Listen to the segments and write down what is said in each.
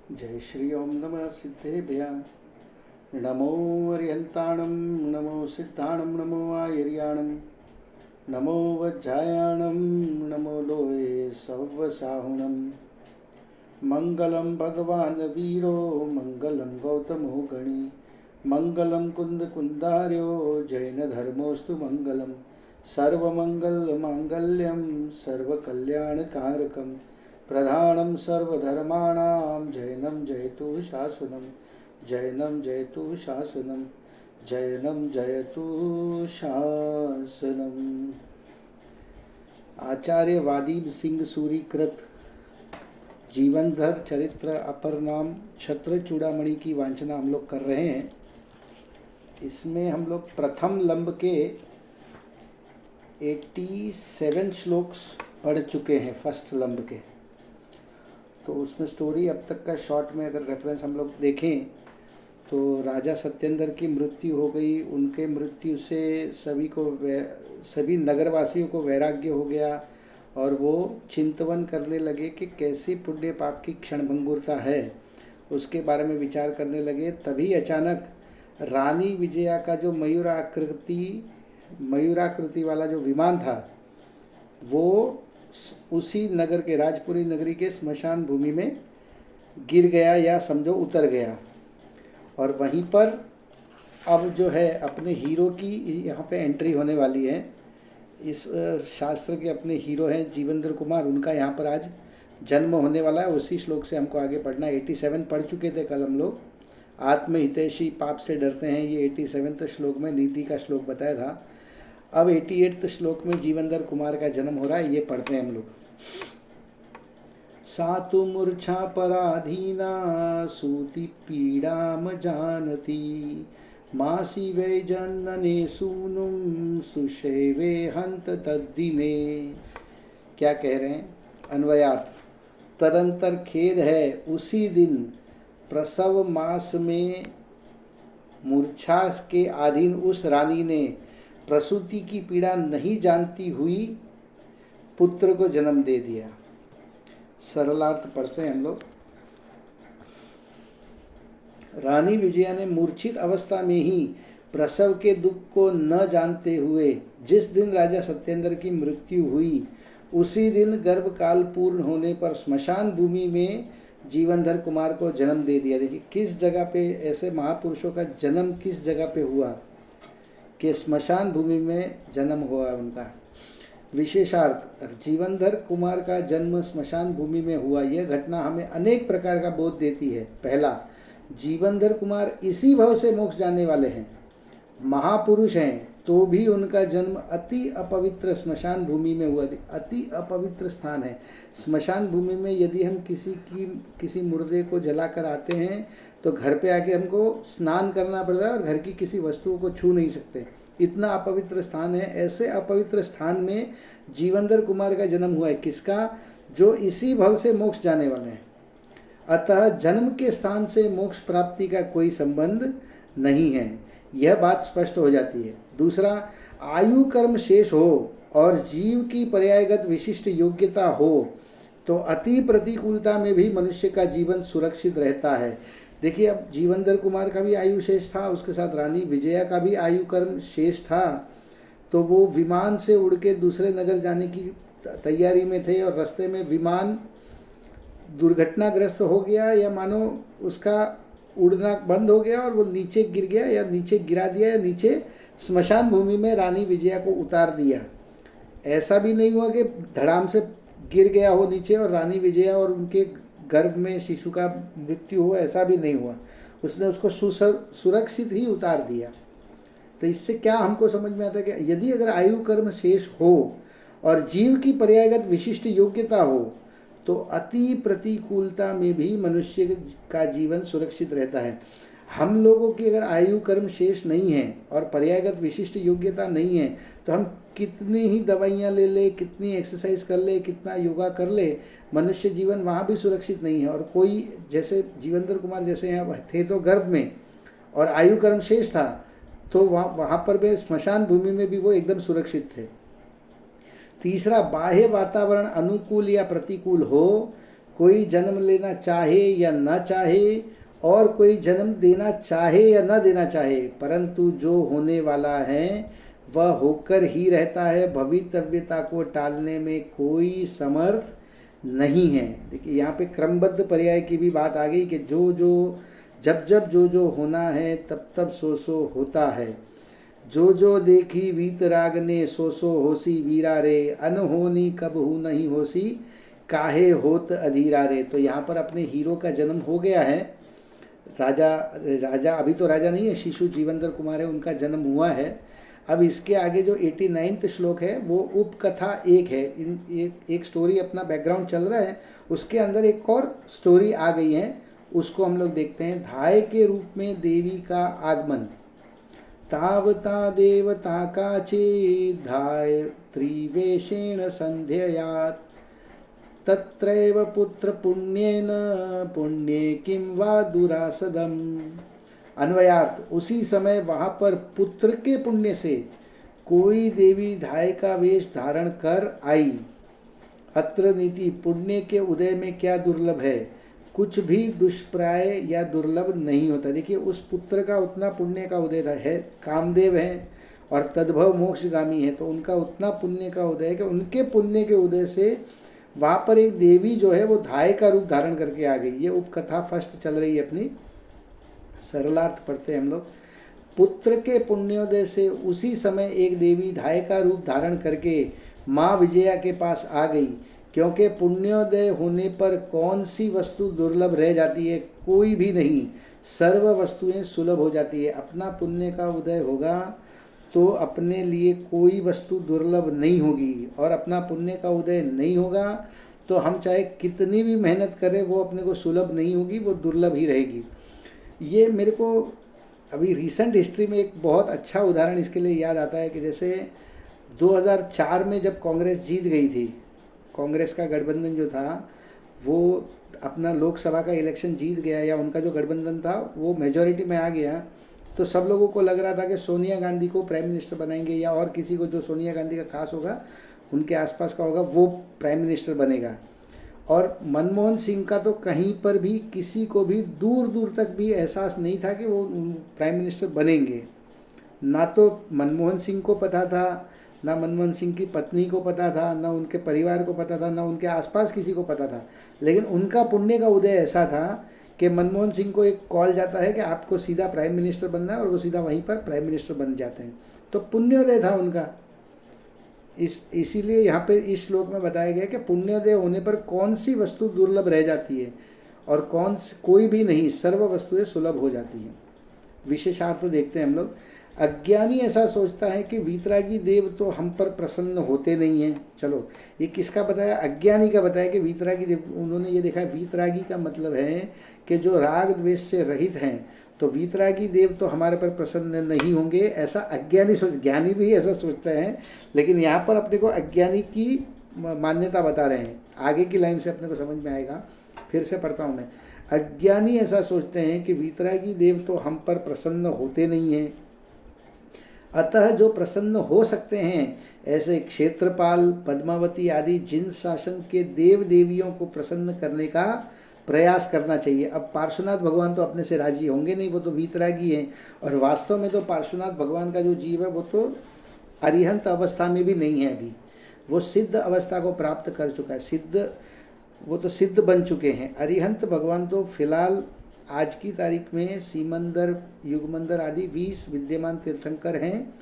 जय श्री ओम नमः सिद्धेभ्यः। नमो अर्यन्ताणं नमो सिद्धाणं नमो आयर्याणं नमो वज्रायाणं नमो लोये सव्वसाहुणं। मङ्गलं भगवान् वीरो मङ्गलं गौतमो गणी मङ्गलं कुन्दकुन्दार्यो जैनधर्मोऽस्तु मङ्गलं। सर्वमङ्गलमाङ्गल्यं सर्वकल्याणकारकं प्रधानं सर्वधर्माणां जैनं जयतु शासनं। जैनं जयतु शासनं। जैनं जयतु शासनम। आचार्य वादीब सिंह सूरी कृत जीवनधर चरित्र अपर नाम छत्र चूड़ामणि की वांछना हम लोग कर रहे हैं। इसमें हम लोग प्रथम लंब के 87 श्लोक्स पढ़ चुके हैं फर्स्ट लंब के। तो उसमें स्टोरी अब तक का शॉर्ट में अगर रेफरेंस हम लोग देखें तो राजा सत्येंद्र की मृत्यु हो गई। उनके मृत्यु से सभी नगरवासियों को वैराग्य हो गया और वो चिंतवन करने लगे कि कैसी पुण्य पाप की क्षणभंगुरता है, उसके बारे में विचार करने लगे। तभी अचानक रानी विजया का जो मयूराकृति वाला जो विमान था वो उसी नगर के राजपुरी नगरी के स्मशान भूमि में गिर गया या समझो उतर गया। और वहीं पर अब जो है अपने हीरो की यहाँ पे एंट्री होने वाली है। इस शास्त्र के अपने हीरो हैं जीवेंद्र कुमार, उनका यहाँ पर आज जन्म होने वाला है। उसी श्लोक से हमको आगे पढ़ना। 87 पढ़ चुके थे कल हम लोग। आत्महितैषी पाप से डरते हैं, ये 87वें श्लोक में नीति का श्लोक बताया था। अब 88वें श्लोक में जीवेंद्र कुमार का जन्म हो रहा है, ये पढ़ते हैं हम लोग। सातु मूर्छा पराधीना सूति पीड़ाम जानती मासी वै जनने सूनुम सुशैवे हंत तद्दिने। क्या कह रहे हैं? अन्वयार्थ। तदंतर खेद है उसी दिन प्रसव मास में मूर्छा के अधीन उस रानी ने प्रसूति की पीड़ा नहीं जानती हुई पुत्र को जन्म दे दिया। सरलार्थ पढ़ते हैं हम लोग। रानी विजया ने मूर्छित अवस्था में ही प्रसव के दुख को न जानते हुए जिस दिन राजा सत्येंद्र की मृत्यु हुई उसी दिन गर्भकाल पूर्ण होने पर स्मशान भूमि में जीवनधर कुमार को जन्म दे दिया। देखिए किस जगह पे ऐसे महापुरुषों का जन्म किस जगह पे हुआ कि स्मशान भूमि में जन्म हुआ उनका। विशेषार्थ जीवनधर कुमार का जन्म स्मशान भूमि में हुआ। यह घटना हमें अनेक प्रकार का बोध देती है। पहला, जीवनधर कुमार इसी भव से मोक्ष जाने वाले हैं, महापुरुष हैं, तो भी उनका जन्म अति अपवित्र स्मशान भूमि में हुआ। अति अपवित्र स्थान है स्मशान भूमि में। यदि हम किसी मुर्दे को जलाकर आते हैं तो घर पे आके हमको स्नान करना पड़ता है और घर की किसी वस्तुओं को छू नहीं सकते, इतना अपवित्र स्थान है। ऐसे अपवित्र स्थान में जीवनधर कुमार का जन्म हुआ है। किसका? जो इसी भव से मोक्ष जाने वाले हैं। अतः जन्म के स्थान से मोक्ष प्राप्ति का कोई संबंध नहीं है, यह बात स्पष्ट हो जाती है। दूसरा, आयु कर्म शेष हो और जीव की पर्यायगत विशिष्ट योग्यता हो तो अति प्रतिकूलता में भी मनुष्य का जीवन सुरक्षित रहता है। देखिए अब जीवनधर कुमार का भी आयु शेष था, उसके साथ रानी विजया का भी आयु कर्म शेष था। तो वो विमान से उड़ के दूसरे नगर जाने की तैयारी में थे और रास्ते में विमान दुर्घटनाग्रस्त हो गया या मानो उसका उड़ना बंद हो गया और वो नीचे गिर गया या नीचे गिरा दिया या नीचे स्मशान भूमि में रानी विजया को उतार दिया। ऐसा भी नहीं हुआ कि धड़ाम से गिर गया हो नीचे और रानी विजया और उनके गर्भ में शिशु का मृत्यु हो, ऐसा भी नहीं हुआ। उसने उसको सुरक्षित ही उतार दिया। तो इससे क्या हमको समझ में आता है कि यदि अगर आयु कर्म शेष हो और जीव की पर्यायगत विशिष्ट योग्यता हो तो अति प्रतिकूलता में भी मनुष्य का जीवन सुरक्षित रहता है। हम लोगों की अगर आयु कर्म शेष नहीं है और पर्यायगत विशिष्ट योग्यता नहीं है तो हम कितनी ही दवाइयाँ ले ले, कितनी एक्सरसाइज कर ले, कितना योगा कर ले, मनुष्य जीवन वहाँ भी सुरक्षित नहीं है। और कोई जैसे जीवेंद्र कुमार जैसे यहाँ थे तो गर्भ में और आयु कर्म शेष था तो वहाँ पर भी स्मशान भूमि में भी वो एकदम सुरक्षित थे। तीसरा, बाह्य वातावरण अनुकूल या प्रतिकूल हो, कोई जन्म लेना चाहे या न चाहे, और कोई जन्म देना चाहे या न देना चाहे, परंतु जो होने वाला है वह होकर ही रहता है। भवितव्यता को टालने में कोई समर्थ नहीं है। देखिए यहाँ पे क्रमबद्ध पर्याय की भी बात आ गई कि जो जो जब जब जो जो होना है तब तब सो सो होता है। जो जो देखी वीतराग ने सो सो होसी वीरा रे, अनहोनी कब हु नहीं होसी काहे होत अधीरा रे। तो यहाँ पर अपने हीरो का जन्म हो गया है। राजा अभी तो राजा नहीं है, शिशु जीवंतर कुमार है, उनका जन्म हुआ है। अब इसके आगे जो 89वां श्लोक है वो उपकथा एक है। एक स्टोरी अपना बैकग्राउंड चल रहा है, उसके अंदर एक और स्टोरी आ गई है, उसको हम लोग देखते हैं। धाय के रूप में देवी का आगमन। तावता देवता काचे धाय त्रिवेशेण संध्ययात, तत्रैव पुत्र पुण्येन पुण्ये किं वा दुरासदम। अन्वयार्थ, उसी समय वहाँ पर पुत्र के पुण्य से कोई देवी धाय का वेश धारण कर आई। अत्र नीति, पुण्य के उदय में क्या दुर्लभ है, कुछ भी दुष्प्राय या दुर्लभ नहीं होता। देखिए उस पुत्र का उतना पुण्य का उदय है, कामदेव हैं और तद्भव मोक्षगामी है, तो उनका उतना पुण्य का उदय है कि उनके पुण्य के उदय से वहाँ पर एक देवी जो है वो धाय का रूप धारण करके आ गई। ये उपकथा फर्स्ट चल रही है अपनी। सरलार्थ पढ़ते हैं हम लोग। पुत्र के पुण्योदय से उसी समय एक देवी धाय का रूप धारण करके माँ विजया के पास आ गई, क्योंकि पुण्योदय होने पर कौन सी वस्तु दुर्लभ रह जाती है, कोई भी नहीं, सर्व वस्तुएं सुलभ हो जाती है। अपना पुण्य का उदय होगा तो अपने लिए कोई वस्तु दुर्लभ नहीं होगी, और अपना पुण्य का उदय नहीं होगा तो हम चाहे कितनी भी मेहनत करें वो अपने को सुलभ नहीं होगी, वो दुर्लभ ही रहेगी। ये मेरे को अभी रिसेंट हिस्ट्री में एक बहुत अच्छा उदाहरण इसके लिए याद आता है कि जैसे 2004 में जब कांग्रेस जीत गई थी, कांग्रेस का गठबंधन जो था वो अपना लोकसभा का इलेक्शन जीत गया, या उनका जो गठबंधन था वो मेजॉरिटी में आ गया, तो सब लोगों को लग रहा था कि सोनिया गांधी को प्राइम मिनिस्टर बनाएंगे, या और किसी को जो सोनिया गांधी का खास होगा, उनके आसपास का होगा, वो प्राइम मिनिस्टर बनेगा। और मनमोहन सिंह का तो कहीं पर भी किसी को भी दूर दूर तक भी एहसास नहीं था कि वो प्राइम मिनिस्टर बनेंगे। ना तो मनमोहन सिंह को पता था, ना मनमोहन सिंह की पत्नी को पता था, ना उनके परिवार को पता था, ना उनके आसपास किसी को पता था। लेकिन उनका पुण्य का उदय ऐसा था कि मनमोहन सिंह को एक कॉल जाता है कि आपको सीधा प्राइम मिनिस्टर बनना है, और वो सीधा वहीं पर प्राइम मिनिस्टर बन जाते हैं। तो पुण्योदय था उनका। इसीलिए यहाँ पे इस श्लोक में बताया गया कि पुण्योदय होने पर कौन सी वस्तु दुर्लभ रह जाती है, और कोई भी नहीं, सर्व वस्तुएं सुलभ हो जाती हैं। विशेषार्थ देखते हैं हम लोग। अज्ञानी ऐसा सोचता है कि वीतरागी देव तो हम पर प्रसन्न होते नहीं हैं। चलो ये किसका बताया, अज्ञानी का बताया कि वीतरागी देव। उन्होंने ये देखा वीतरागी का मतलब है कि जो राग द्वेष से रहित हैं, तो वीतरागी देव तो हमारे पर प्रसन्न नहीं होंगे, ऐसा अज्ञानी ज्ञानी भी ऐसा सोचते हैं, लेकिन यहाँ पर अपने को अज्ञानी की मान्यता बता रहे हैं। आगे की लाइन से अपने को समझ में आएगा, फिर से पढ़ता हूँ मैं। अज्ञानी ऐसा सोचते हैं कि वीतरागी देव तो हम पर प्रसन्न होते नहीं हैं, अतः जो प्रसन्न हो सकते हैं ऐसे क्षेत्रपाल, पद्मावती आदि जिन शासन के देव देवियों को प्रसन्न करने का प्रयास करना चाहिए। अब पार्श्वनाथ भगवान तो अपने से राजी होंगे नहीं, वो तो वीतरागी हैं, और वास्तव में तो पार्श्वनाथ भगवान का जो जीव है वो तो अरिहंत अवस्था में भी नहीं है, अभी वो सिद्ध अवस्था को प्राप्त कर चुका है, वो तो सिद्ध बन चुके हैं। अरिहंत भगवान तो फिलहाल आज की तारीख में सीमंदर, युगमंदर आदि 20 विद्यमान तीर्थंकर हैं,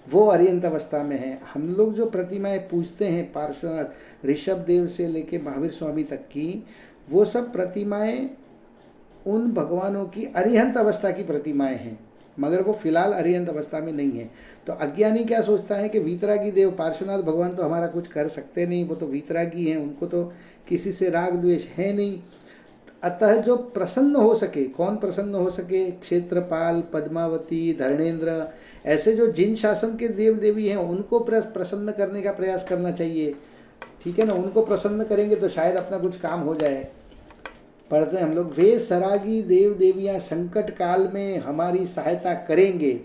वो अरिहंत अवस्था में हैं। हम लोग जो प्रतिमाएं पूजते हैं पार्श्वनाथ, ऋषभ देव से लेके महावीर स्वामी तक की, वो सब प्रतिमाएं उन भगवानों की अरिहंत अवस्था की प्रतिमाएं हैं, मगर वो फिलहाल अरिहंत अवस्था में नहीं है। तो अज्ञानी क्या सोचता है कि वीतरागी देव, पार्श्वनाथ भगवान तो हमारा कुछ कर सकते नहीं, वो तो वीतरागी हैं, उनको तो किसी से राग द्वेष है नहीं। अतः जो प्रसन्न हो सके, कौन प्रसन्न हो सके, क्षेत्रपाल, पद्मावती, धर्णेंद्र, ऐसे जो जिन शासन के देव देवी हैं उनको प्रसन्न करने का प्रयास करना चाहिए। ठीक है ना, उनको प्रसन्न करेंगे तो शायद अपना कुछ काम हो जाए। पढ़ते हैं हम लोग। वे सरागी देव देवियाँ संकट काल में हमारी सहायता करेंगे,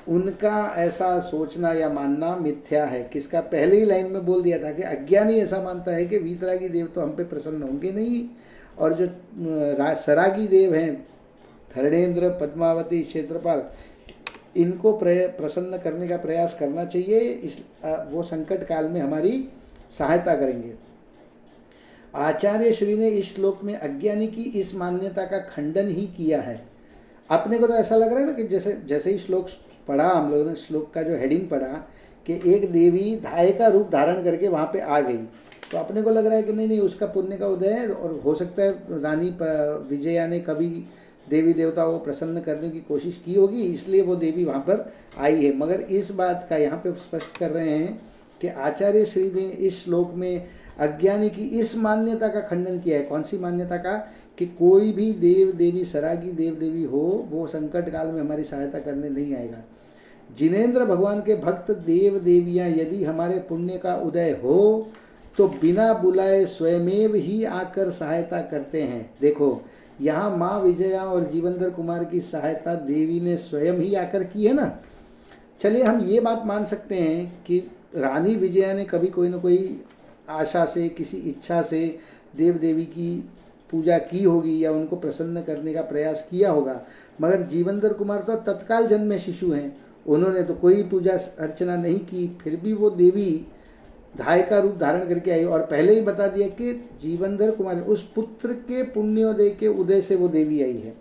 उनका ऐसा सोचना या मानना मिथ्या है। किसका? पहले ही लाइन में बोल दिया था कि अज्ञानी ऐसा मानता है कि वीतरागी देव तो हम पे प्रसन्न होंगे नहीं, और जो सरागी देव हैं, धरणेन्द्र, पद्मावती, क्षेत्रपाल, इनको प्रसन्न करने का प्रयास करना चाहिए। वो संकट काल में हमारी सहायता करेंगे। आचार्य श्री ने इस श्लोक में अज्ञानी की इस मान्यता का खंडन ही किया है। अपने को तो ऐसा लग रहा है ना कि जैसे ही श्लोक पढ़ा, हम लोगों ने श्लोक का जो हेडिंग पढ़ा कि एक देवी धाय का रूप धारण करके वहाँ पे आ गई, तो अपने को लग रहा है कि नहीं उसका पुण्य का उदय है, और हो सकता है रानी विजया ने कभी देवी देवताओं को प्रसन्न करने की कोशिश की होगी, इसलिए वो देवी वहाँ पर आई है। मगर इस बात का यहाँ पे स्पष्ट कर रहे हैं कि आचार्य श्री ने इस श्लोक में अज्ञानी की इस मान्यता का खंडन किया है। कौन सी मान्यता का? कि कोई भी देव देवी, सरागी देव देवी हो, वो संकट काल में हमारी सहायता करने नहीं आएगा। जिनेंद्र भगवान के भक्त देव देवियाँ यदि हमारे पुण्य का उदय हो तो बिना बुलाए स्वयमेव ही आकर सहायता करते हैं। देखो, यहाँ माँ विजया और जीवेंद्र कुमार की सहायता देवी ने स्वयं ही आकर की है ना। चलिए हम ये बात मान सकते हैं कि रानी विजया ने कभी कोई ना कोई आशा से, किसी इच्छा से देव देवी की पूजा की होगी या उनको प्रसन्न करने का प्रयास किया होगा, मगर जीवेंद्र कुमार तो तत्काल जन्मे शिशु हैं, उन्होंने तो कोई पूजा अर्चना नहीं की, फिर भी वो देवी धाय का रूप धारण करके आई। और पहले ही बता दिया कि जीवेंद्र कुमार, उस पुत्र के पुण्योदय के उदय से वो देवी आई है।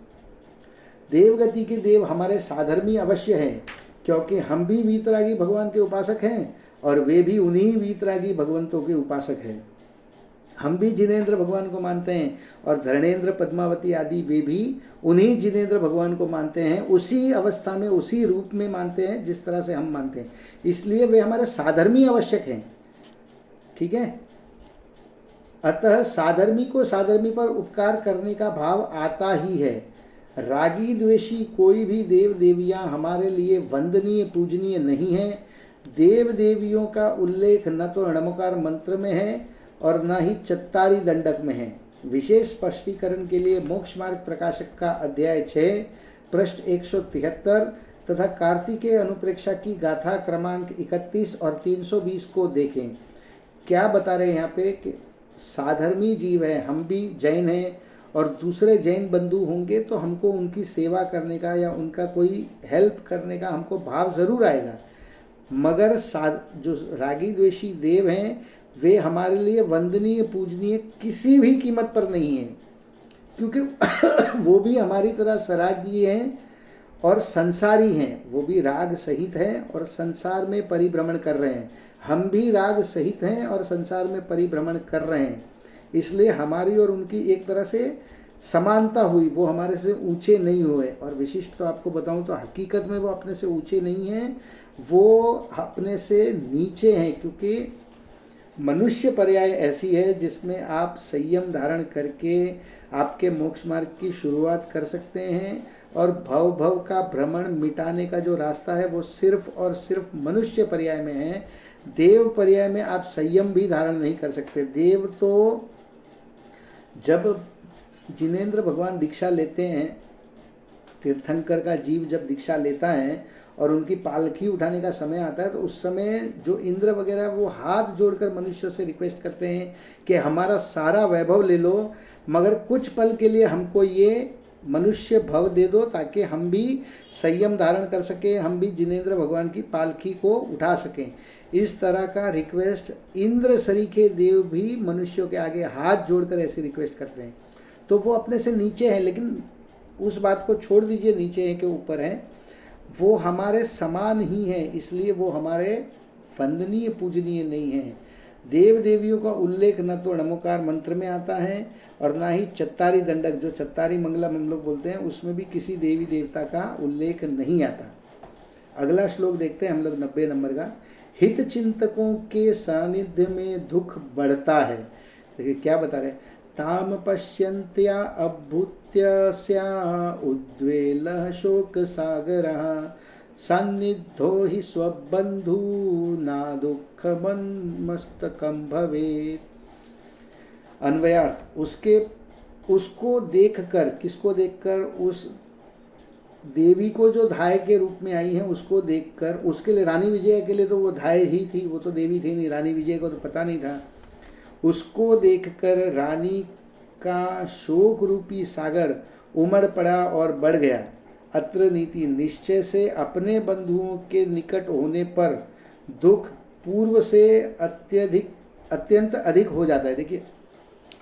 देवगति के देव हमारे साधर्मी अवश्य हैं, क्योंकि हम भी वीतरागी भगवान के उपासक हैं और वे भी उन्हीं वीतरागी भगवंतों के उपासक हैं। हम भी जिनेंद्र भगवान को मानते हैं और धरणेन्द्र, पद्मावती आदि वे भी उन्हीं जिनेंद्र भगवान को मानते हैं, उसी अवस्था में, उसी रूप में मानते हैं जिस तरह से हम मानते हैं, इसलिए वे हमारे साधर्मी आवश्यक हैं। ठीक है, अतः साधर्मी को साधर्मी पर उपकार करने का भाव आता ही है। रागी द्वेषी कोई भी देव देवियां हमारे लिए वंदनीय पूजनीय नहीं है। देव देवियों का उल्लेख न तो णमकार मंत्र में है और न ही चत्तारी दंडक में है। विशेष स्पष्टीकरण के लिए मोक्ष मार्ग प्रकाशक का अध्याय 6 पृष्ठ 173 तथा कार्तिकेय अनुप्रेक्षा की गाथा क्रमांक 31 और 320 को देखें। क्या बता रहे हैं यहाँ पे कि साधर्मी जीव है, हम भी जैन हैं और दूसरे जैन बंधु होंगे तो हमको उनकी सेवा करने का या उनका कोई हेल्प करने का हमको भाव ज़रूर आएगा, मगर जो रागी द्वेषी देव हैं वे हमारे लिए वंदनीय पूजनीय किसी भी कीमत पर नहीं है, क्योंकि वो भी हमारी तरह सरागी हैं और संसारी हैं। वो भी राग सहित हैं और संसार में परिभ्रमण कर रहे हैं। हम भी राग सहित हैं और संसार में परिभ्रमण कर रहे हैं, इसलिए हमारी और उनकी एक तरह से समानता हुई। वो हमारे से ऊंचे नहीं हुए, और विशिष्ट तो आपको बताऊं तो हकीकत में वो अपने से ऊंचे नहीं हैं, वो अपने से नीचे हैं, क्योंकि मनुष्य पर्याय ऐसी है जिसमें आप संयम धारण करके आपके मोक्ष मार्ग की शुरुआत कर सकते हैं, और भव का भ्रमण मिटाने का जो रास्ता है वो सिर्फ और सिर्फ मनुष्य पर्याय में है। देव पर्याय में आप संयम भी धारण नहीं कर सकते। देव तो जब जिनेंद्र भगवान दीक्षा लेते हैं, तीर्थंकर का जीव जब दीक्षा लेता है और उनकी पालकी उठाने का समय आता है, तो उस समय जो इंद्र वगैरह वो हाथ जोड़कर मनुष्यों से रिक्वेस्ट करते हैं कि हमारा सारा वैभव ले लो, मगर कुछ पल के लिए हमको ये मनुष्य भव दे दो ताकि हम भी संयम धारण कर सकें, हम भी जिनेंद्र भगवान की पालकी को उठा सकें। इस तरह का रिक्वेस्ट इंद्र सरीखे देव भी मनुष्यों के आगे हाथ जोड़कर ऐसी रिक्वेस्ट करते हैं। तो वो अपने से नीचे हैं, लेकिन उस बात को छोड़ दीजिए नीचे हैं कि ऊपर हैं, वो हमारे समान ही हैं, इसलिए वो हमारे वंदनीय पूजनीय नहीं हैं। देव देवियों का उल्लेख न तो नमोकार मंत्र में आता है और ना ही चत्तारी दंडक, जो चत्तारी मंगलम हम लोग बोलते हैं, उसमें भी किसी देवी देवता का उल्लेख नहीं आता। अगला श्लोक देखते हैं हम लोग 90 नंबर का। हित चिंतकों के सानिध्य में दुख बढ़ता है। देखिए क्या बता रहे, ताम पश्यन्त्या अभूत्य उद्वेलः शोक सागरः सान्निध्यो हि स्वबंधु ना दुख मस्तकम भवेत्। अन्वयार्थ, उसको देखकर, किसको देखकर? उस देवी को जो धाय के रूप में आई है उसको देखकर, उसके लिए रानी विजया के लिए तो वो धाय ही थी, वो तो देवी थी नहीं, रानी विजय को तो पता नहीं था। उसको देखकर रानी का शोक रूपी सागर उमड़ पड़ा और बढ़ गया। अत्र नीति निश्चय से अपने बंधुओं के निकट होने पर दुख पूर्व से अत्यंत अधिक हो जाता है। देखिए,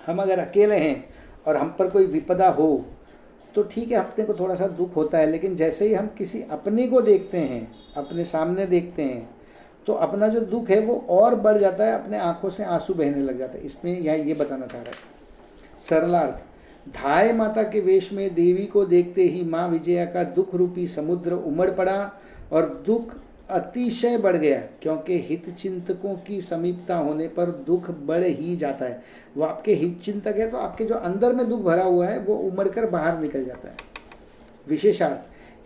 हम अगर अकेले हैं और हम पर कोई विपदा हो तो ठीक है, अपने को थोड़ा सा दुख होता है, लेकिन जैसे ही हम किसी अपने को देखते हैं, अपने सामने देखते हैं, तो अपना जो दुख है वो और बढ़ जाता है, अपने आंखों से आंसू बहने लग जाते हैं। इसमें यह ये बताना चाह रहा है। सरलार्थ, धाय माता के वेश में देवी को देखते ही माँ विजया का दुख रूपी समुद्र उमड़ पड़ा और दुख अतिशय बढ़ गया, क्योंकि हित चिंतकों की समीपता होने पर दुख बढ़ ही जाता है। वो आपके हित चिंतक है तो आपके जो अंदर में दुख भरा हुआ है वो उमड़कर बाहर निकल जाता है। विशेषार्थ,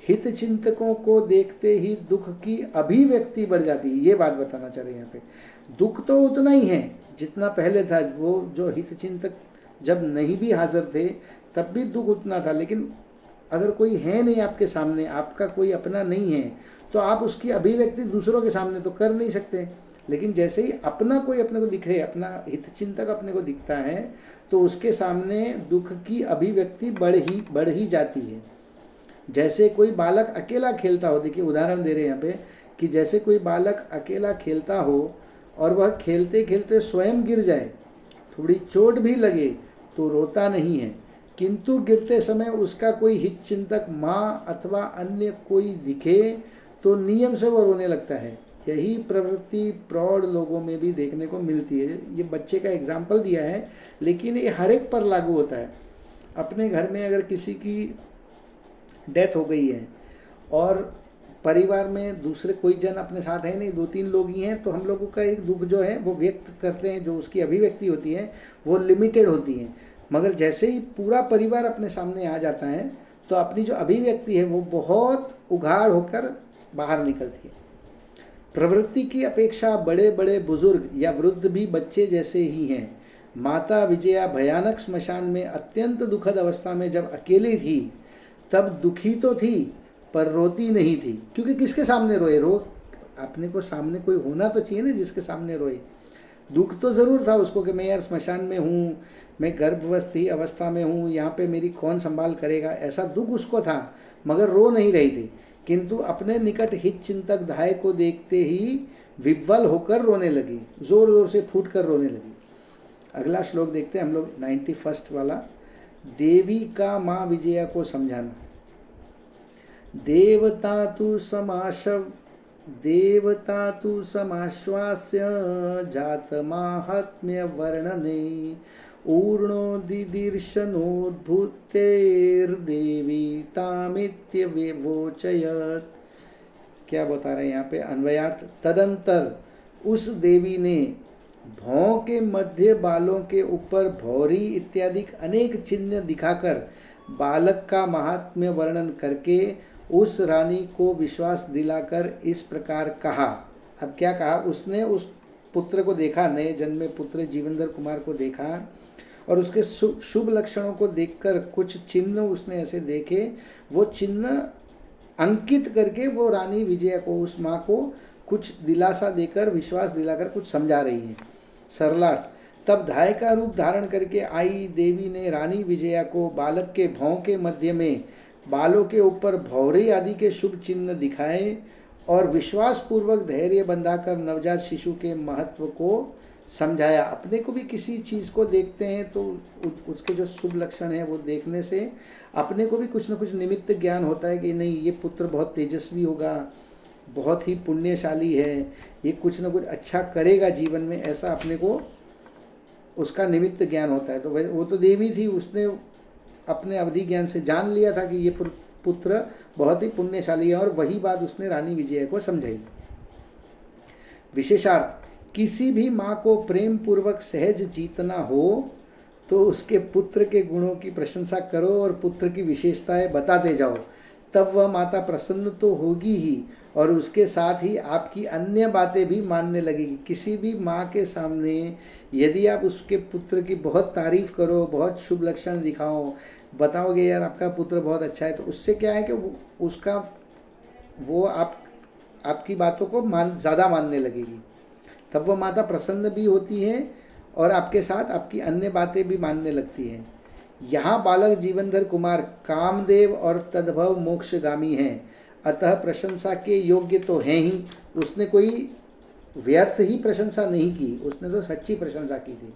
हित चिंतकों को देखते ही दुख की अभिव्यक्ति बढ़ जाती है। ये बात बताना चाह रहे हैं यहाँ पे। दुख तो उतना ही है जितना पहले था। वो जो हित चिंतक जब नहीं भी हाजिर थे तब भी दुख उतना था, लेकिन अगर कोई है नहीं आपके सामने, आपका कोई अपना नहीं है, तो आप उसकी अभिव्यक्ति दूसरों के सामने तो कर नहीं सकते। लेकिन जैसे ही अपना कोई अपने को दिखे, अपना हितचिंतक अपने को दिखता है, तो उसके सामने दुख की अभिव्यक्ति बढ़ ही जाती है। जैसे कोई बालक अकेला खेलता हो, देखिए उदाहरण दे रहे हैं यहाँ पे कि जैसे कोई बालक अकेला खेलता हो और वह खेलते खेलते स्वयं गिर जाए, थोड़ी चोट भी लगे तो रोता नहीं है, किंतु गिरते समय उसका कोई हितचिंतक माँ अथवा अन्य कोई दिखे तो नियम से वो रोने लगता है। यही प्रवृत्ति प्रौढ़ लोगों में भी देखने को मिलती है। ये बच्चे का एग्जाम्पल दिया है, लेकिन ये हर एक पर लागू होता है। अपने घर में अगर किसी की डेथ हो गई है और परिवार में दूसरे कोई जन अपने साथ है नहीं, 2-3 लोग ही हैं, तो हम लोगों का एक दुख जो है वो व्यक्त करते हैं, जो उसकी अभिव्यक्ति होती है वो लिमिटेड होती है। मगर जैसे ही पूरा परिवार अपने सामने आ जाता है तो अपनी जो अभिव्यक्ति है वो बहुत उघाड़ होकर बाहर निकलती है। प्रवृत्ति की अपेक्षा बड़े बड़े बुजुर्ग या वृद्ध भी बच्चे जैसे ही हैं। माता विजया भयानक स्मशान में अत्यंत दुखद अवस्था में जब अकेली थी तब दुखी तो थी पर रोती नहीं थी, क्योंकि किसके सामने रोए? अपने को सामने कोई होना तो चाहिए ना जिसके सामने रोए। दुख तो ज़रूर था उसको कि मैं यार स्मशान में हूँ, मैं गर्भवस्थी अवस्था में हूँ, यहाँ पे मेरी कौन संभाल करेगा, ऐसा दुख उसको था, मगर रो नहीं रही थी। किंतु अपने निकट हित चिंतक धाय को देखते ही विह्वल होकर रोने लगी, जोर जोर से फूट कर रोने लगी। अगला श्लोक देखते हैं हम लोग, 91 वाला। देवी का माँ विजया को समझाना। देवता तु समाश्वास्य जात माहात्म्य वर्णने ऊर्णो दिदीर्षणोद्भुतेर्देवी तामित्य विवोचयत्। क्या बता रहे हैं यहाँ पे? अन्वयार्थ, तदंतर उस देवी ने भौं के मध्य बालों के ऊपर भौरी इत्यादि अनेक चिन्ह दिखाकर बालक का महात्म्य वर्णन करके उस रानी को विश्वास दिलाकर इस प्रकार कहा। अब क्या कहा? उसने उस पुत्र को देखा, नए जन्मे पुत्र जीवेंद्र कुमार को देखा और उसके शुभ लक्षणों को देखकर कुछ चिन्ह उसने ऐसे देखे, वो चिन्ह अंकित करके वो रानी विजया को, उस माँ को कुछ दिलासा देकर, विश्वास दिलाकर कुछ समझा रही है। सरलार्थ, तब धाय का रूप धारण करके आई देवी ने रानी विजया को बालक के भौं के मध्य में बालों के ऊपर भौरे आदि के शुभ चिन्ह दिखाए और विश्वास पूर्वक धैर्य बंधाकर नवजात शिशु के महत्व को समझाया। अपने को भी किसी चीज़ को देखते हैं तो उसके जो शुभ लक्षण हैं वो देखने से अपने को भी कुछ न कुछ निमित्त ज्ञान होता है कि नहीं, ये पुत्र बहुत तेजस्वी होगा, बहुत ही पुण्यशाली है, ये कुछ न कुछ अच्छा करेगा जीवन में, ऐसा अपने को उसका निमित्त ज्ञान होता है। तो वो तो देवी थी, उसने अपने अवधि ज्ञान से जान लिया था कि ये पुत्र बहुत ही पुण्यशाली है, और वही बात उसने रानी विजया को समझाई। विशेषार्थ, किसी भी माँ को प्रेम पूर्वक सहज जीतना हो तो उसके पुत्र के गुणों की प्रशंसा करो और पुत्र की विशेषताएं बताते जाओ, तब वह माता प्रसन्न तो होगी ही और उसके साथ ही आपकी अन्य बातें भी मानने लगेगी। किसी भी माँ के सामने यदि आप उसके पुत्र की बहुत तारीफ करो, बहुत शुभ लक्षण दिखाओ, बताओगे यार आपका पुत्र बहुत अच्छा है, तो उससे क्या है कि वो आपकी बातों को ज़्यादा मानने लगेगी। तब वो माता प्रसन्न भी होती है और आपके साथ आपकी अन्य बातें भी मानने लगती हैं। यहाँ बालक जीवनधर कुमार कामदेव और तद्भव मोक्षगामी हैं, अतः प्रशंसा के योग्य तो हैं ही। उसने कोई व्यर्थ ही प्रशंसा नहीं की, उसने तो सच्ची प्रशंसा की थी।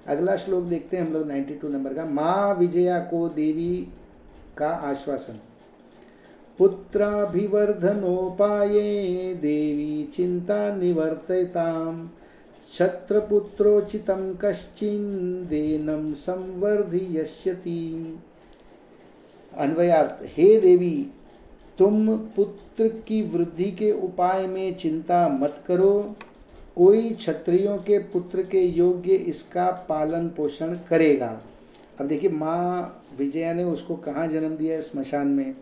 अगला श्लोक देखते हैं हम लोग 92 नंबर का। माँ विजया को देवी का आश्वासन। पुत्राभिवर्धनोपाये देवी चिंता निवर्तयताम, क्षत्रपुत्रोचितं कश्चिन्देनं संवर्धिष्यति। अन्वयार्थ, हे देवी, तुम पुत्र की वृद्धि के उपाय में चिंता मत करो, कोई क्षत्रियों के पुत्र के योग्य इसका पालन पोषण करेगा। अब देखिए, माँ विजया ने उसको कहाँ जन्म दिया है? स्मशान में।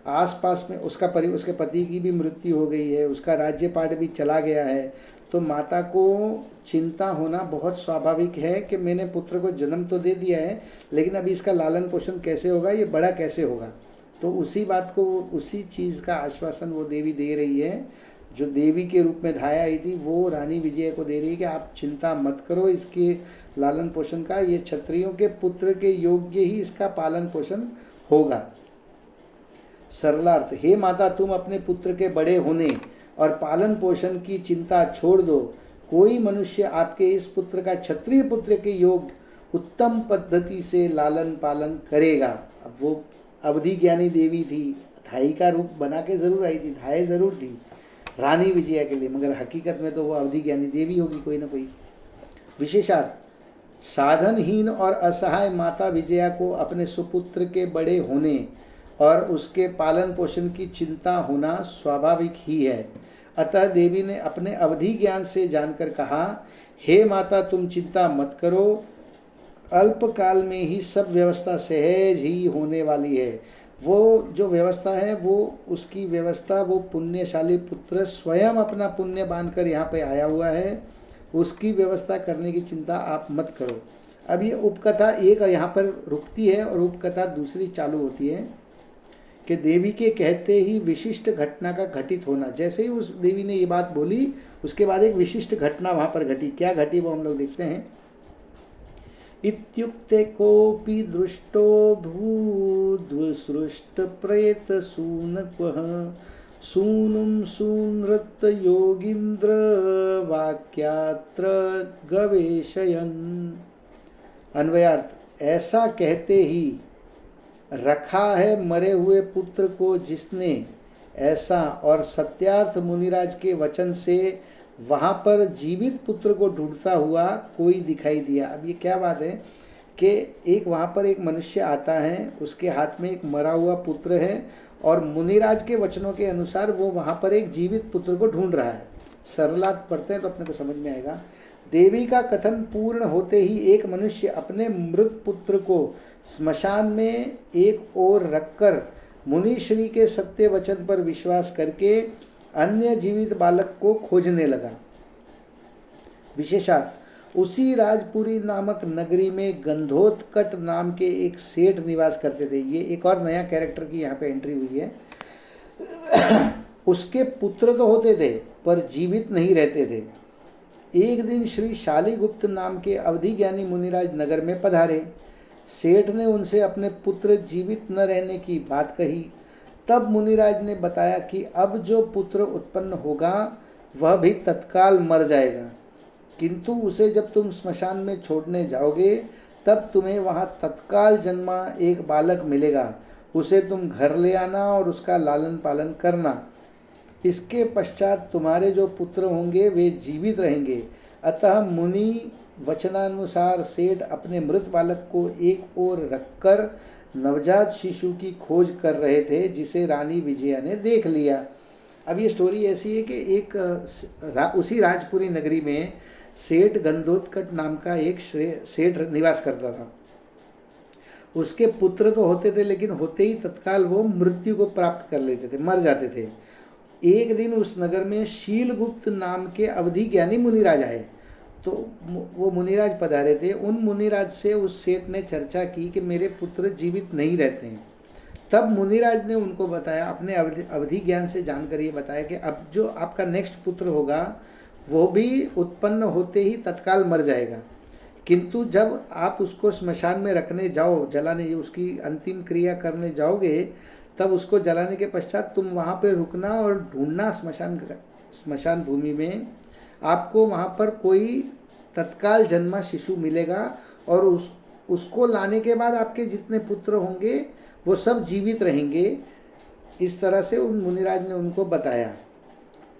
आसपास में उसके पति की भी मृत्यु हो गई है, उसका राज्यपाट भी चला गया है। तो माता को चिंता होना बहुत स्वाभाविक है कि मैंने पुत्र को जन्म तो दे दिया है, लेकिन अभी इसका लालन पोषण कैसे होगा, ये बड़ा कैसे होगा। तो उसी बात को, उसी चीज़ का आश्वासन वो देवी दे रही है, जो देवी के रूप में धाया आई थी, वो रानी विजया को दे रही है कि आप चिंता मत करो इसके लालन पोषण का, ये क्षत्रियों के पुत्र के योग्य ही इसका पालन पोषण होगा। सरलार्थ, हे माता, तुम अपने पुत्र के बड़े होने और पालन पोषण की चिंता छोड़ दो। कोई मनुष्य आपके इस पुत्र का क्षत्रिय पुत्र के योग उत्तम पद्धति से लालन पालन करेगा। अब वो अवधि ज्ञानी देवी थी, धाई का रूप बना के जरूर आई थी, धाय जरूर थी रानी विजया के लिए, मगर हकीकत में तो वो अवधि ज्ञानी देवी होगी कोई ना कोई। विशेषार्थ, साधनहीन और असहाय माता विजया को अपने सुपुत्र के बड़े होने और उसके पालन पोषण की चिंता होना स्वाभाविक ही है। अतः देवी ने अपने अवधि ज्ञान से जानकर कहा, हे माता, तुम चिंता मत करो, अल्पकाल में ही सब व्यवस्था सहज ही होने वाली है। वो जो व्यवस्था है, वो उसकी व्यवस्था वो पुण्यशाली पुत्र स्वयं अपना पुण्य बांधकर यहाँ पे आया हुआ है, उसकी व्यवस्था करने की चिंता आप मत करो। अब ये उपकथा एक यहाँ पर रुकती है और उपकथा दूसरी चालू होती है कि देवी के कहते ही विशिष्ट घटना का घटित होना। जैसे ही उस देवी ने ये बात बोली, उसके बाद एक विशिष्ट घटना वहाँ पर घटी। क्या घटी वो हम लोग देखते हैं। इत्युक्ते कोपि दृष्टो भूद्वसृष्ट प्रेत सूनक्वः सूनुं सूनृत योगीन्द्र वाक्यात्र गवेशयन्। अन्वयार्थ, ऐसा कहते ही रखा है मरे हुए पुत्र को जिसने, ऐसा और सत्यार्थ मुनिराज के वचन से वहाँ पर जीवित पुत्र को ढूंढता हुआ कोई दिखाई दिया। अब ये क्या बात है कि एक वहाँ पर एक मनुष्य आता है, उसके हाथ में एक मरा हुआ पुत्र है और मुनिराज के वचनों के अनुसार वो वहाँ पर एक जीवित पुत्र को ढूंढ रहा है। सरलार्थ पढ़ते हैं तो अपने को समझ में आएगा। देवी का कथन पूर्ण होते ही एक मनुष्य अपने मृत पुत्र को स्मशान में एक ओर रखकर मुनिश्री के सत्य वचन पर विश्वास करके अन्य जीवित बालक को खोजने लगा। विशेषार्थ, उसी राजपुरी नामक नगरी में गंधोत्कट नाम के एक सेठ निवास करते थे। ये एक और नया कैरेक्टर की यहाँ पे एंट्री हुई है। उसके पुत्र तो होते थे पर जीवित नहीं रहते थे। एक दिन श्री शालीगुप्त नाम के अवधि ज्ञानी मुनिराज नगर में पधारे। सेठ ने उनसे अपने पुत्र जीवित न रहने की बात कही। तब मुनिराज ने बताया कि अब जो पुत्र उत्पन्न होगा वह भी तत्काल मर जाएगा, किंतु उसे जब तुम स्मशान में छोड़ने जाओगे तब तुम्हें वहाँ तत्काल जन्मा एक बालक मिलेगा। उसे तुम घर ले आना और उसका लालन पालन करना। इसके पश्चात तुम्हारे जो पुत्र होंगे वे जीवित रहेंगे। अतः मुनि वचनानुसार सेठ अपने मृत बालक को एक ओर रखकर नवजात शिशु की खोज कर रहे थे, जिसे रानी विजया ने देख लिया। अब ये स्टोरी ऐसी है कि उसी राजपुरी नगरी में सेठ गंधोत्कट नाम का एक सेठ निवास करता था। उसके पुत्र तो होते थे, लेकिन होते ही तत्काल वो मृत्यु को प्राप्त कर लेते थे, मर जाते थे। एक दिन उस नगर में शीलगुप्त नाम के अवधि ज्ञानी मुनिराज आए तो वो मुनिराज पधारे थे। उन मुनिराज से उस सेठ ने चर्चा की कि मेरे पुत्र जीवित नहीं रहते हैं। तब मुनिराज ने उनको बताया, अपने अवधि ज्ञान से जानकर ये बताया कि अब जो आपका नेक्स्ट पुत्र होगा वो भी उत्पन्न होते ही तत्काल मर जाएगा, किंतु जब आप उसको स्मशान में रखने जाओ, जलाने, उसकी अंतिम क्रिया करने जाओगे, तब उसको जलाने के पश्चात तुम वहाँ पे रुकना और ढूंढना स्मशान भूमि में, आपको वहाँ पर कोई तत्काल जन्मा शिशु मिलेगा और उसको लाने के बाद आपके जितने पुत्र होंगे वो सब जीवित रहेंगे। इस तरह से उन मुनिराज ने उनको बताया।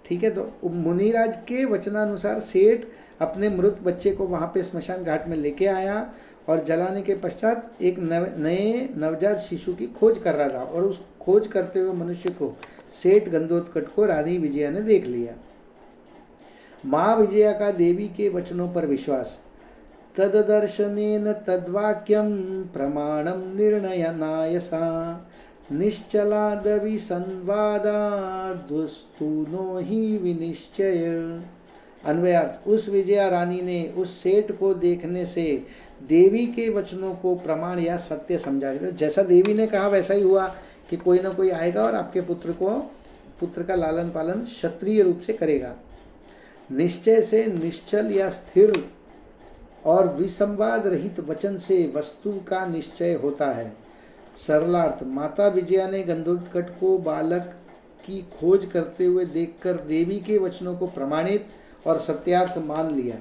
ठीक है, तो मुनिराज के वचनानुसार सेठ अपने मृत बच्चे को वहाँ पे स्मशान घाट में लेके आया और जलाने के पश्चात एक नए नवजात शिशु की खोज कर रहा था, और उस खोज करते हुए मनुष्य को, सेठ गंधोत्कच को, रानी विजया ने देख लिया। माँ विजया का देवी के वचनों पर विश्वास। तददर्शनेन तद्वाक्यं प्रमाणं निर्णयनाय सा निश्चलादवि संवादाद्वस्तुनो ही विनिश्चय। अन्वयार्थ, उस विजया रानी ने उस सेठ को देखने से देवी के वचनों को प्रमाण या सत्य समझा। जैसा देवी ने कहा वैसा ही हुआ कि कोई ना कोई आएगा और आपके पुत्र का लालन पालन क्षत्रिय रूप से करेगा। निश्चय से निश्चल या स्थिर और विसंवाद रहित वचन से वस्तु का निश्चय होता है। सरलार्थ, माता विजया ने गंधोत्कच को बालक की खोज करते हुए देखकर देवी के वचनों को प्रमाणित और सत्यार्थ मान लिया,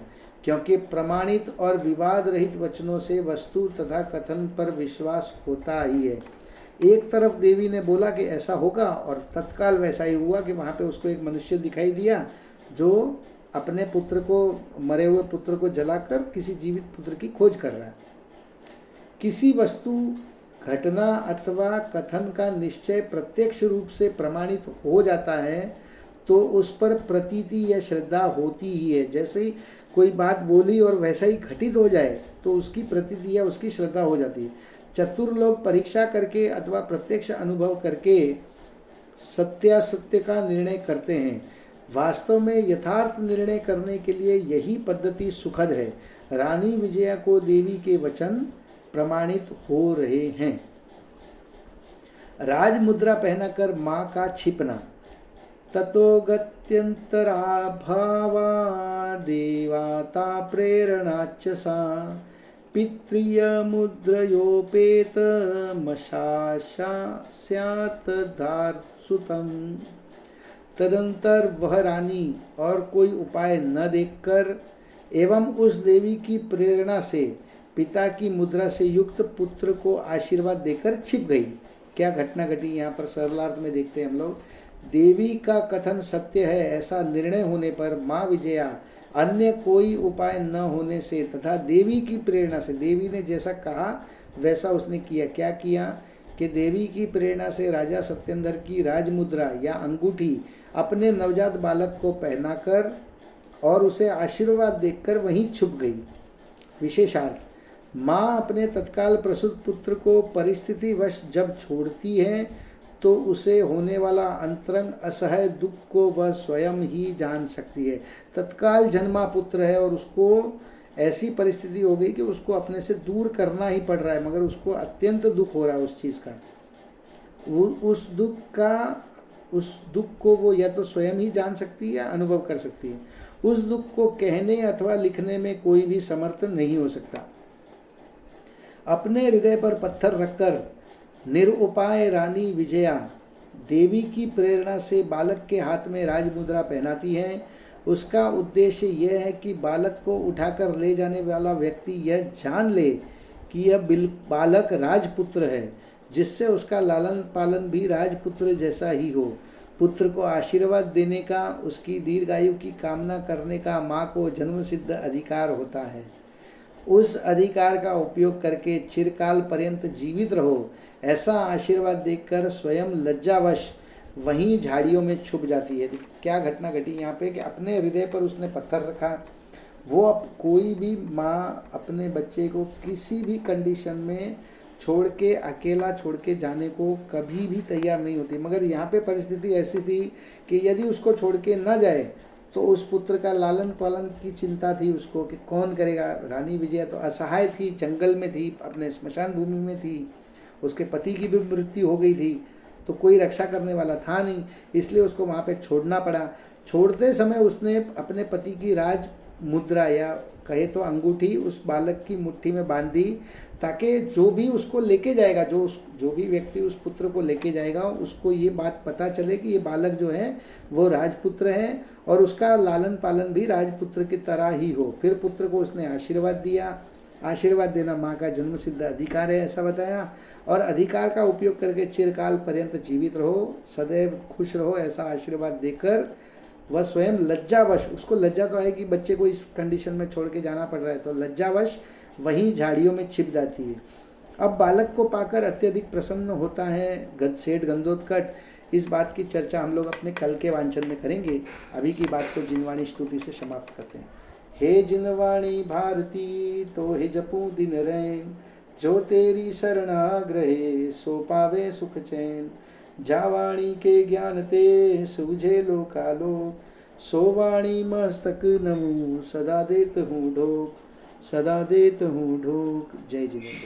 क्योंकि प्रमाणित और विवाद रहित वचनों से वस्तु तथा कथन पर विश्वास होता ही है। एक तरफ देवी ने बोला कि ऐसा होगा और तत्काल वैसा ही हुआ कि वहाँ पे उसको एक मनुष्य दिखाई दिया जो अपने पुत्र को, मरे हुए पुत्र को जलाकर किसी जीवित पुत्र की खोज कर रहा है। किसी वस्तु, घटना अथवा कथन का निश्चय प्रत्यक्ष रूप से प्रमाणित हो जाता है तो उस पर प्रतीति या श्रद्धा होती ही है। जैसे ही कोई बात बोली और वैसा ही घटित हो जाए तो उसकी प्रतीति या उसकी श्रद्धा हो जाती है। चतुर लोग परीक्षा करके अथवा प्रत्यक्ष अनुभव करके सत्यासत्य का निर्णय करते हैं। वास्तव में यथार्थ निर्णय करने के लिए यही पद्धति सुखद है। रानी विजया को देवी के वचन प्रमाणित हो रहे हैं। राजमुद्रा पहनाकर माँ का छिपना। ततो गत्यंतराभावा देवाता प्रेरणाच सा पितृय मुद्रयोपेत मशाशा स्यात् धार्सुतम्। तदंतर वह रानी और कोई उपाय न देखकर एवं उस देवी की प्रेरणा से पिता की मुद्रा से युक्त पुत्र को आशीर्वाद देकर छिप गई। क्या घटना घटी यहाँ पर सरलार्थ में देखते हैं हम लोग। देवी का कथन सत्य है ऐसा निर्णय होने पर माँ विजया अन्य कोई उपाय न होने से तथा देवी की प्रेरणा से, देवी ने जैसा कहा वैसा उसने किया। क्या किया कि देवी की प्रेरणा से राजा सत्येंद्र की राजमुद्रा या अंगूठी अपने नवजात बालक को पहनाकर और उसे आशीर्वाद देकर वहीं छुप गई। विशेषार्थ, माँ अपने तत्काल प्रसूत पुत्र को परिस्थितिवश जब छोड़ती है तो उसे होने वाला अंतरंग असह्य दुख को वह स्वयं ही जान सकती है। तत्काल जन्मा पुत्र है और उसको ऐसी परिस्थिति हो गई कि उसको अपने से दूर करना ही पड़ रहा है, मगर उसको अत्यंत दुख हो रहा है उस चीज़ का। उस दुख को वो या तो स्वयं ही जान सकती है या अनुभव कर सकती है। उस दुख को कहने अथवा लिखने में कोई भी समर्थ नहीं हो सकता। अपने हृदय पर पत्थर रखकर निरुपाय रानी विजया देवी की प्रेरणा से बालक के हाथ में राजमुद्रा पहनाती है। उसका उद्देश्य यह है कि बालक को उठाकर ले जाने वाला व्यक्ति यह जान ले कि यह बालक राजपुत्र है, जिससे उसका लालन पालन भी राजपुत्र जैसा ही हो। पुत्र को आशीर्वाद देने का, उसकी दीर्घायु की कामना करने का माँ को जन्मसिद्ध अधिकार होता है। उस अधिकार का उपयोग करके चिरकाल पर्यंत जीवित रहो, ऐसा आशीर्वाद देकर स्वयं लज्जावश वहीं झाड़ियों में छुप जाती है। क्या घटना घटी यहाँ पे कि अपने हृदय पर उसने पत्थर रखा। वो अब कोई भी माँ अपने बच्चे को किसी भी कंडीशन में छोड़ के, अकेला छोड़ के जाने को कभी भी तैयार नहीं होती, मगर यहाँ पे परिस्थिति ऐसी थी कि यदि उसको छोड़ के न जाए तो उस पुत्र का लालन पालन की चिंता थी उसको कि कौन करेगा। रानी विजया तो असहाय थी, जंगल में थी, अपने स्मशान भूमि में थी, उसके पति की भी मृत्यु हो गई थी, तो कोई रक्षा करने वाला था नहीं, इसलिए उसको वहाँ पे छोड़ना पड़ा। छोड़ते समय उसने अपने पति की राज मुद्रा या कहे तो अंगूठी उस बालक की मुट्ठी में बांध दी, ताकि जो भी उसको लेके जाएगा, जो भी व्यक्ति उस पुत्र को लेके जाएगा, उसको ये बात पता चले कि ये बालक जो है वो राजपुत्र है और उसका लालन पालन भी राजपुत्र की तरह ही हो। फिर पुत्र को उसने आशीर्वाद दिया। आशीर्वाद देना माँ का जन्म सिद्ध अधिकार है, ऐसा बताया। और अधिकार का उपयोग करके चिरकाल पर्यंत जीवित रहो, सदैव खुश रहो, ऐसा आशीर्वाद देकर वह स्वयं लज्जावश, उसको लज्जा तो है कि बच्चे को इस कंडीशन में छोड़ के जाना पड़ रहा है, तो लज्जावश वहीं झाड़ियों में छिप जाती है। अब बालक को पाकर अत्यधिक प्रसन्न होता है सेठ गंधोत्कच। इस बात की चर्चा हम लोग अपने कल के वांचन में करेंगे। अभी की बात को जिनवाणी स्तुति से समाप्त करते हैं। हे जिनवाणी भारती तो हे जपू दिन रैन, जो तेरी शरणाग्रहे सो पावे सुख चैन। जावाणी के ज्ञान ते सूझे लोकालोक, सो वाणी मस्तक नमू सदा देत हूँ ढोक, सदा देत हूँ ढोक। जय जिनेन्द्र।